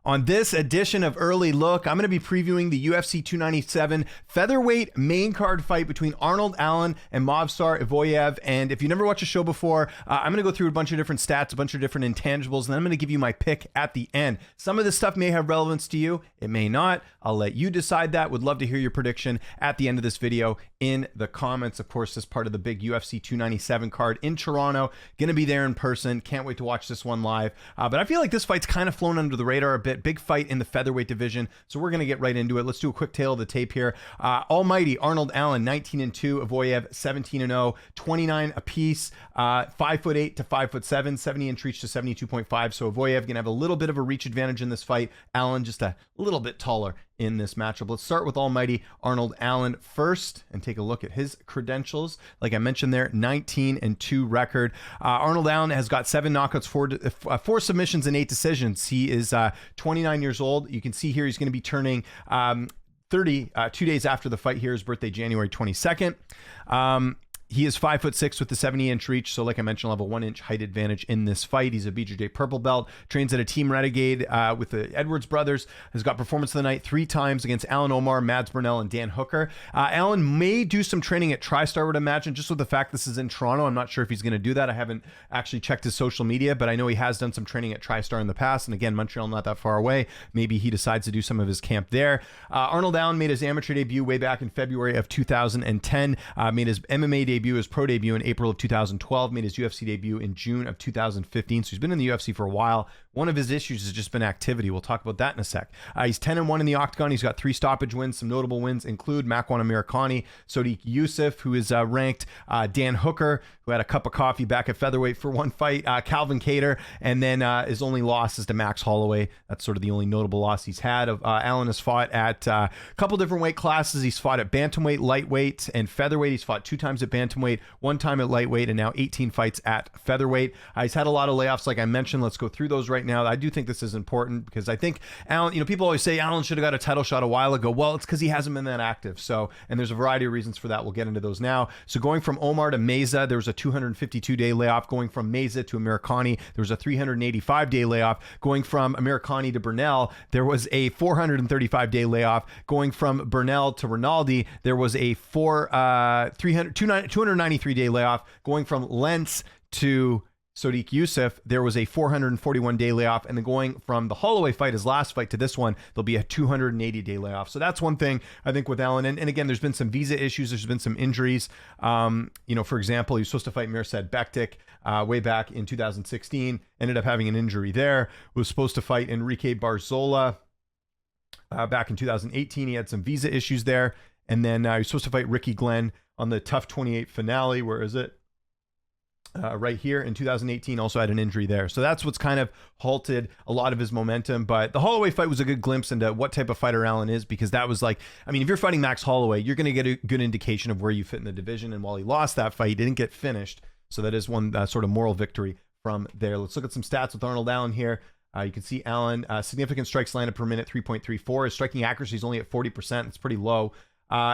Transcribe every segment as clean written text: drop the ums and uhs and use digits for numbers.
On this edition of Early Look, I'm going to be previewing the UFC 297 featherweight main card fight between Arnold Allen and Movsar Evloev. And if you never watched the show before, I'm going to go through a bunch of different stats, a bunch of different intangibles, and then I'm going to give you my pick at the end. Some of this stuff may have relevance to you. It may not. I'll let you decide that. Would love to hear your prediction at the end of this video in the comments. Of course, this part of the big UFC 297 card in Toronto. Going to be there in person. Can't wait to watch this one live. But I feel like this fight's kind of flown under the radar a bit. Big fight in the featherweight division, so we're going to get right into it. Let's do a quick tail of the tape here. Almighty Arnold Allen, 19-2, Evloev 17-0, 29 apiece, 5'8" to 5'7", 70-inch reach to 72.5. So Evloev gonna have a little bit of a reach advantage in this fight. Allen just a little bit taller in this matchup. Let's start with Almighty Arnold Allen first and take a look at his credentials. Like I mentioned there, 19-2 record. Arnold Allen has got 7 knockouts, 4 submissions, and 8 decisions. He is 29 years old. You can see here he's going to be turning 30 2 days after the fight here. His birthday, January 22nd. He is 5'6" with the 70-inch reach. So like I mentioned, he'll have a 1-inch height advantage in this fight. He's a BJJ purple belt, trains at a Team Renegade with the Edwards brothers, has got performance of the night 3 times against Alan Omar, Mads Burnell, and Dan Hooker. Allen may do some training at TriStar, I would imagine, just with the fact this is in Toronto. I'm not sure if he's going to do that. I haven't actually checked his social media, but I know he has done some training at TriStar in the past. And again, Montreal not that far away. Maybe he decides to do some of his camp there. Arnold Allen made his amateur debut way back in February of 2010, made his MMA debut, his pro debut in April of 2012, made his UFC debut in June of 2015. So he's been in the UFC for a while. One of his issues has just been activity. We'll talk about that in a sec. He's 10-1 in the octagon. He's got 3 stoppage wins. Some notable wins include Makwan Amirkhani, Sodiq Yusuff, who is ranked, Dan Hooker, who had a cup of coffee back at featherweight for one fight, Calvin Kattar, and then his only loss is to Max Holloway. That's sort of the only notable loss he's had. Allen has fought at a couple different weight classes. He's fought at bantamweight, lightweight, and featherweight. He's fought 2 times at bantamweight, 1 time at lightweight, and now 18 fights at featherweight. He's had a lot of layoffs, like I mentioned. Let's go through those right now. I do think this is important because I think Allen, people always say Allen should have got a title shot a while ago. Well, it's because he hasn't been that active. So, and there's a variety of reasons for that. We'll get into those now. So going from Omar to Meza, there was a 252-day layoff. Going from Meza to Amirkhani, there was a 385-day layoff. Going from Amirkhani to Burnell, there was a 435-day layoff. Going from Burnell to Rinaldi, there was a 293-day layoff. Going from Lynch to Sodiq Yusuff, there was a 441-day layoff. And then going from the Holloway fight, his last fight, to this one, there'll be a 280-day layoff. So that's one thing I think with Allen. And again, there's been some visa issues. There's been some injuries. For example, he was supposed to fight Mirsad Bektic way back in 2016. Ended up having an injury there. Was supposed to fight Enrique Barzola back in 2018. He had some visa issues there. And then he was supposed to fight Ricky Glenn on the Tough 28 finale. Where is it? Right here in 2018, also had an injury there. So that's what's kind of halted a lot of his momentum. But the Holloway fight was a good glimpse into what type of fighter Allen is, because that was like, if you're fighting Max Holloway, you're going to get a good indication of where you fit in the division. And while he lost that fight, he didn't get finished. So that is one sort of moral victory from there. Let's look at some stats with Arnold Allen here. You can see Allen, significant strikes landed per minute, 3.34. His striking accuracy is only at 40%. It's pretty low.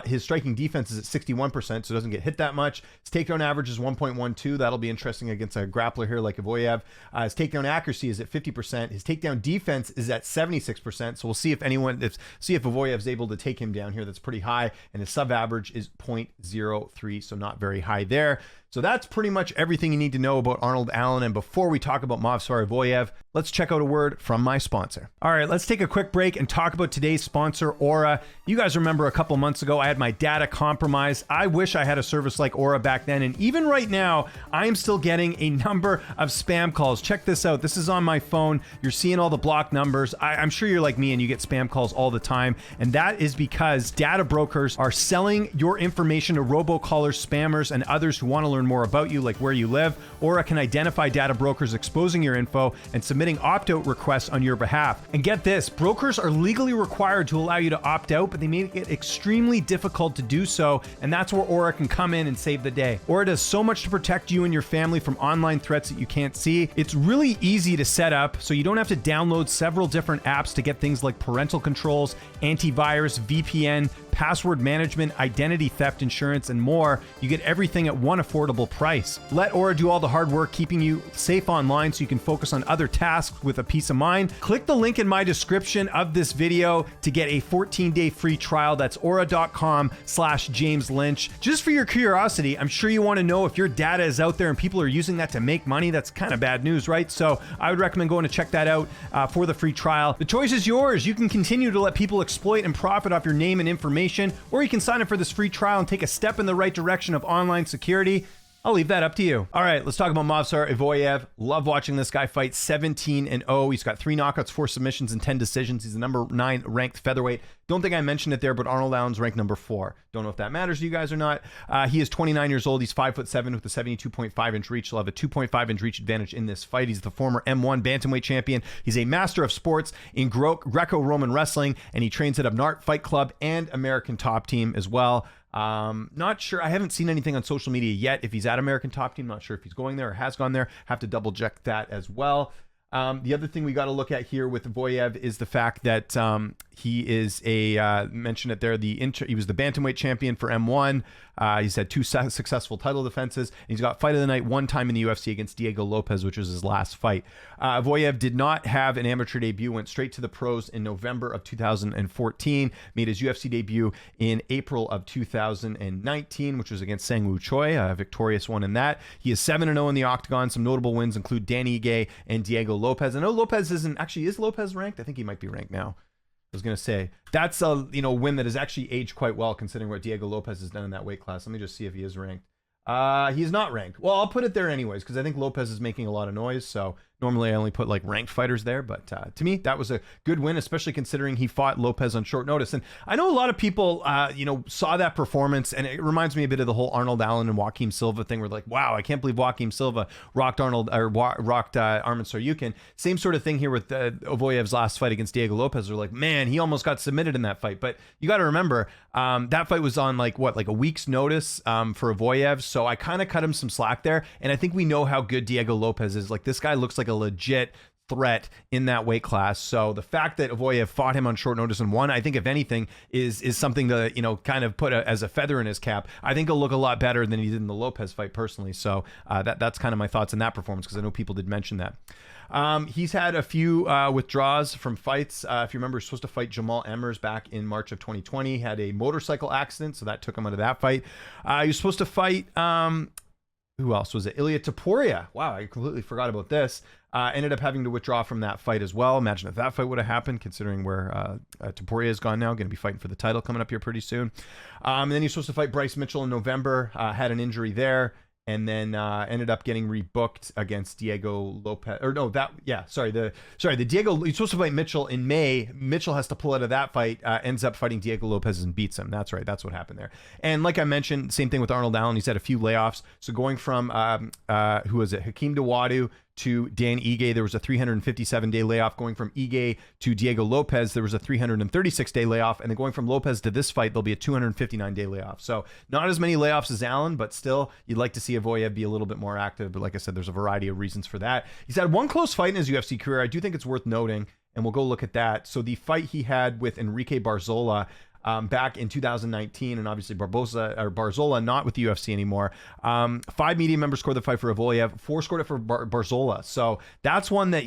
His striking defense is at 61%, so doesn't get hit that much. His takedown average is 1.12. That'll be interesting against a grappler here like Evloev. His takedown accuracy is at 50%. His takedown defense is at 76%. So we'll see if Evloev's able to take him down here. That's pretty high. And his sub average is 0.03, so not very high there. So that's pretty much everything you need to know about Arnold Allen. And before we talk about Movsar Evloev, let's check out a word from my sponsor. All right, let's take a quick break and talk about today's sponsor, Aura. You guys remember a couple months ago, I had my data compromised. I wish I had a service like Aura back then. And even right now, I am still getting a number of spam calls. Check this out. This is on my phone. You're seeing all the blocked numbers. I'm sure you're like me and you get spam calls all the time. And that is because data brokers are selling your information to robocallers, spammers, and others who want to learn more about you, like where you live. Aura can identify data brokers exposing your info and submitting opt-out requests on your behalf. And get this, brokers are legally required to allow you to opt out, but they make it extremely difficult to do so, and that's where Aura can come in and save the day. Aura does so much to protect you and your family from online threats that you can't see. It's really easy to set up, so you don't have to download several different apps to get things like parental controls, antivirus, VPN, password management, identity theft insurance, and more. You get everything at one affordable price. Let Aura do all the hard work, keeping you safe online so you can focus on other tasks with a peace of mind. Click the link in my description of this video to get a 14-day free trial. That's aura.com/James Lynch. Just for your curiosity, I'm sure you want to know if your data is out there and people are using that to make money. That's kind of bad news, right? So I would recommend going to check that out for the free trial. The choice is yours. You can continue to let people exploit and profit off your name and information, or you can sign up for this free trial and take a step in the right direction of online security. I'll leave that up to you. All right, let's talk about Movsar Evloev. Love watching this guy fight. 17-0. He's got 3 knockouts, 4 submissions, and 10 decisions. He's the number 9 ranked featherweight. Don't think I mentioned it there, but Arnold Allen's ranked number 4. Don't know if that matters to you guys or not. He is 29 years old. He's 5'7" with a 72.5-inch reach. He'll have a 2.5-inch reach advantage in this fight. He's the former M1 bantamweight champion. He's a master of sports in Greco-Roman wrestling, and he trains at Abnart Fight Club and American Top Team as well. Not sure. I haven't seen anything on social media yet if he's at American Top Team. Not sure if he's going there or has gone there. Have to double check that as well. The other thing we got to look at here with Evloev is the fact that he is mentioned it there, he was the bantamweight champion for M1. He's had 2 successful title defenses. And he's got fight of the night 1 time in the UFC against Diego Lopez, which was his last fight. Evloev did not have an amateur debut, went straight to the pros in November of 2014, made his UFC debut in April of 2019, which was against Sang-Woo Choi, a victorious one in that. He is 7-0 in the octagon. Some notable wins include Dan Ige and Diego Lopez. I know Lopez is Lopez ranked? I think he might be ranked now. I was going to say that's a win that has actually aged quite well considering what Diego Lopez has done in that weight class. Let me just see if he is ranked. He's not ranked. Well, I'll put it there anyways because I think Lopez is making a lot of noise. So normally I only put like ranked fighters there, but to me that was a good win, especially considering he fought Lopez on short notice. And I know a lot of people saw that performance, and it reminds me a bit of the whole Arnold Allen and Joaquim Silva thing. Where like, wow, I can't believe Joaquim Silva rocked Armin Saryukin. Same sort of thing here with Evloev's last fight against Diego Lopez. They're like, man, he almost got submitted in that fight. But you got to remember that fight was on like a week's notice for Evloev. So I kind of cut him some slack there, and I think we know how good Diego Lopez is. Like, this guy looks like a legit threat in that weight class. So the fact that Evloev fought him on short notice and won, I think if anything is something to kind of put as a feather in his cap. I think he'll look a lot better than he did in the Lopez fight personally. So that's kind of my thoughts on that performance, because I know people did mention that. He's had a few withdrawals from fights. If you remember, he was supposed to fight Jamal Emmers back in March of 2020. Had a motorcycle accident, so that took him out of that fight. He was supposed to fight who else was it? Ilia Topuria. Wow, I completely forgot about this. Ended up having to withdraw from that fight as well. Imagine if that fight would have happened, considering where Topuria is gone now. Going to be fighting for the title coming up here pretty soon. And then he was supposed to fight Bryce Mitchell in November. Had an injury there. And then ended up getting rebooked against Diego Lopez. Or no, the Diego, he's supposed to fight Mitchell in May. Mitchell has to pull out of that fight, ends up fighting Diego Lopez and beats him. That's right. That's what happened there. And like I mentioned, same thing with Arnold Allen. He's had a few layoffs. So going from, who was it? Hakeem Dawodu to Dan Ige, there was a 357-day layoff. Going from Ige to Diego Lopez, there was a 336-day layoff. And then going from Lopez to this fight, there'll be a 259-day layoff. So not as many layoffs as Allen, but still, you'd like to see Evloev be a little bit more active. But like I said, there's a variety of reasons for that. He's had one close fight in his UFC career. I do think it's worth noting, and we'll go look at that. So the fight he had with Enrique Barzola back in 2019, and obviously Barzola not with the UFC anymore. 5 media members scored the fight for Evloev, 4 scored it for Barzola. So that's one that,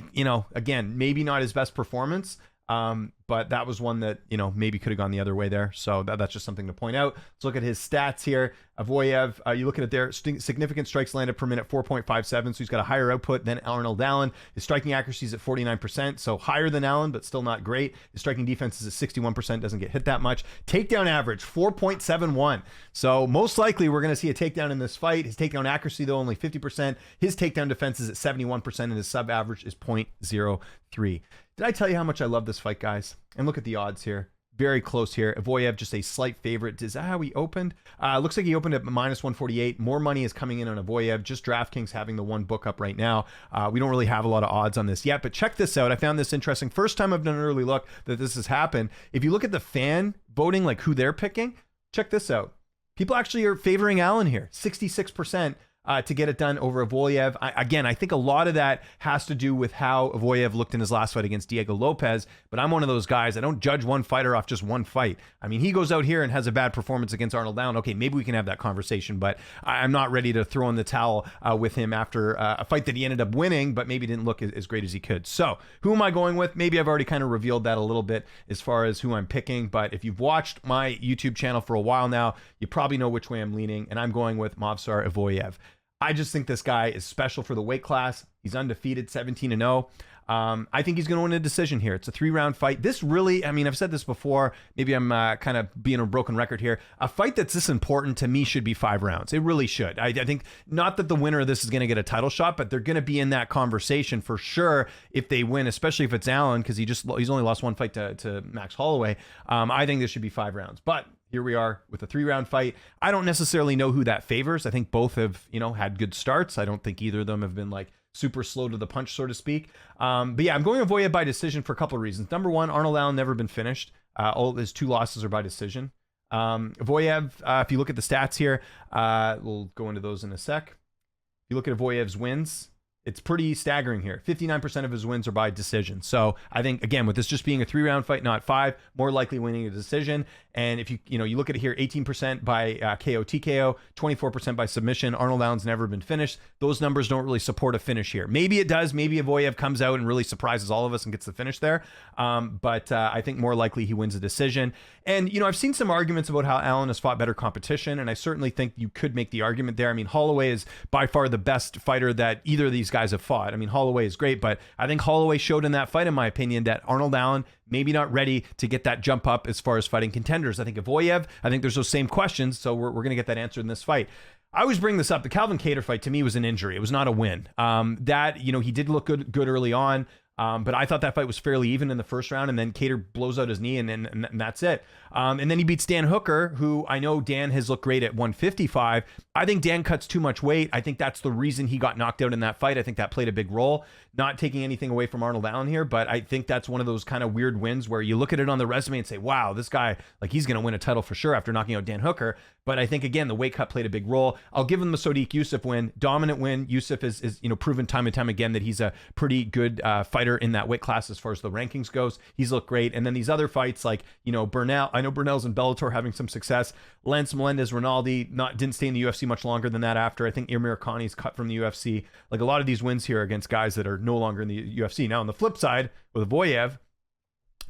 again, maybe not his best performance, but that was one that, maybe could have gone the other way there. So that's just something to point out. Let's look at his stats here. Evloev, you look at it there, significant strikes landed per minute, 4.57. So he's got a higher output than Arnold Allen. His striking accuracy is at 49%, so higher than Allen, but still not great. His striking defense is at 61%, doesn't get hit that much. Takedown average, 4.71. So most likely we're going to see a takedown in this fight. His takedown accuracy, though, only 50%. His takedown defense is at 71%, and his sub average is 0.03. Did I tell you how much I love this fight, guys? And look at the odds here. Very close here. Evloev just a slight favorite. Is that how he opened? Looks like he opened at -148. More money is coming in on Evloev. Just DraftKings having the one book up right now. We don't really have a lot of odds on this yet, but check this out. I found this interesting. First time I've done an early look that this has happened. If you look at the fan voting, like who they're picking, check this out. People actually are favoring Allen here, 66%. to get it done over Evloev. Again, I think a lot of that has to do with how Evloev looked in his last fight against Diego Lopez, but I'm one of those guys, I don't judge one fighter off just one fight. I mean, he goes out here and has a bad performance against Arnold Allen. Okay, maybe we can have that conversation, but I'm not ready to throw in the towel with him after a fight that he ended up winning, but maybe didn't look as great as he could. So who am I going with? Maybe I've already kind of revealed that a little bit as far as who I'm picking, but if you've watched my YouTube channel for a while now, you probably know which way I'm leaning, and I'm going with Movsar Evloev. I just think this guy is special for the weight class. He's undefeated, 17-0. I think he's going to win a decision here. It's a 3-round fight. This really, I mean, I've said this before. Maybe I'm kind of being a broken record here. A fight that's this important to me should be 5 rounds. It really should. I think not that the winner of this is going to get a title shot, but they're going to be in that conversation for sure if they win, especially if it's Allen, because he's only lost one fight to Max Holloway. I think this should be 5 rounds. But here we are with a 3-round fight. I don't necessarily know who that favors. I think both have, had good starts. I don't think either of them have been like super slow to the punch, so to speak. But yeah, I'm going Evloev by decision for a couple of reasons. Number one, Arnold Allen never been finished. All of his 2 losses are by decision. Evloev, if you look at the stats here, we'll go into those in a sec. If you look at Evloev's wins, it's pretty staggering here. 59% of his wins are by decision. So I think, again, with this just being a 3-round fight, not 5, more likely winning a decision. And if you look at it here, 18% by KO TKO, 24% by submission. Arnold Allen's never been finished. Those numbers don't really support a finish here. Maybe it does. Maybe Evloev comes out and really surprises all of us and gets the finish there. But I think more likely he wins a decision. And, I've seen some arguments about how Allen has fought better competition, and I certainly think you could make the argument there. I mean, Holloway is by far the best fighter that either of these guys have fought. I mean, Holloway is great, but I think Holloway showed in that fight, in my opinion, that Arnold Allen maybe not ready to get that jump up as far as fighting contenders. I think Evloev, I think there's those same questions, so we're going to get that answered in this fight. I always bring this up. The Calvin Kattar fight to me was an injury. It was not a win. He did look good early on. But I thought that fight was fairly even in the first round, and then Kattar blows out his knee, and that's it. And then he beats Dan Hooker, who I know Dan has looked great at 155. I think Dan cuts too much weight. I think that's the reason he got knocked out in that fight. I think that played a big role. Not taking anything away from Arnold Allen here, but I think that's one of those kind of weird wins where you look at it on the resume and say, wow, this guy, like, he's going to win a title for sure after knocking out Dan Hooker. But I think, again, the weight cut played a big role. I'll give him the Sodiq Yusuff win. Dominant win. Yusuff is proven time and time again that he's a pretty good fighter in that weight class as far as the rankings goes. He's looked great. And then these other fights like, Burnell. I know Burnell's in Bellator having some success. Lance Melendez, Rinaldi didn't stay in the UFC much longer than that after. I think Amir Khani's cut from the UFC. Like, a lot of these wins here against guys that are no longer in the UFC. Now, on the flip side, with Evloev,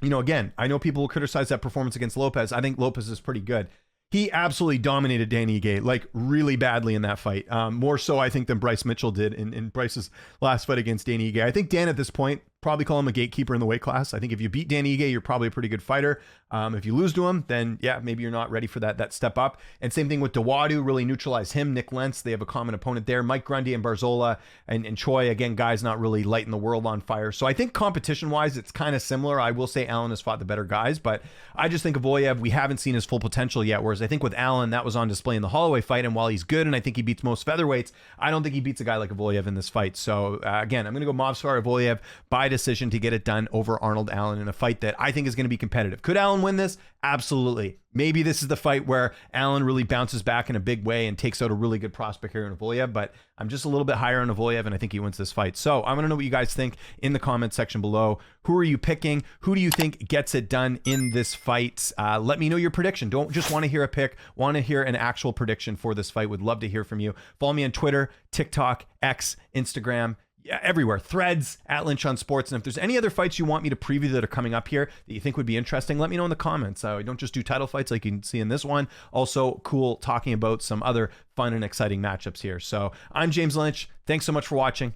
again, I know people will criticize that performance against Lopez. I think Lopez is pretty good. He absolutely dominated Dan Ige, like, really badly in that fight. More so, I think, than Bryce Mitchell did in Bryce's last fight against Dan Ige. I think Dan, at this point, probably call him a gatekeeper in the weight class. I think if you beat Dan Ige, you're probably a pretty good fighter. If you lose to him, then yeah, maybe you're not ready for that step up. And same thing with Dawadu, really neutralize him. Nick Lentz, they have a common opponent there. Mike Grundy and Barzola and Choi, again, guys not really lighting the world on fire. So I think competition-wise, it's kind of similar. I will say Allen has fought the better guys, but I just think Evloev, we haven't seen his full potential yet, whereas I think with Allen, that was on display in the Holloway fight, and while he's good, and I think he beats most featherweights, I don't think he beats a guy like Evloev in this fight. So again, I'm going to go Movsar Evloev by decision to get it done over Arnold Allen in a fight that I think is going to be competitive. Could Allen win this? Absolutely. Maybe this is the fight where Allen really bounces back in a big way and takes out a really good prospect here in Evloev, but I'm just a little bit higher on Evloev, and I think he wins this fight. So I want to know what you guys think in the comment section below. Who are you picking? Who do you think gets it done in this fight? Let me know your prediction. Don't just want to hear a pick, want to hear an actual prediction for this fight. Would love to hear from you. Follow me on Twitter, TikTok, X, Instagram, everywhere. Threads, @Lynch on Sports. And if there's any other fights you want me to preview that are coming up here that you think would be interesting, let me know in the comments. We don't just do title fights like you can see in this one. Also cool talking about some other fun and exciting matchups here. So I'm James Lynch. Thanks so much for watching.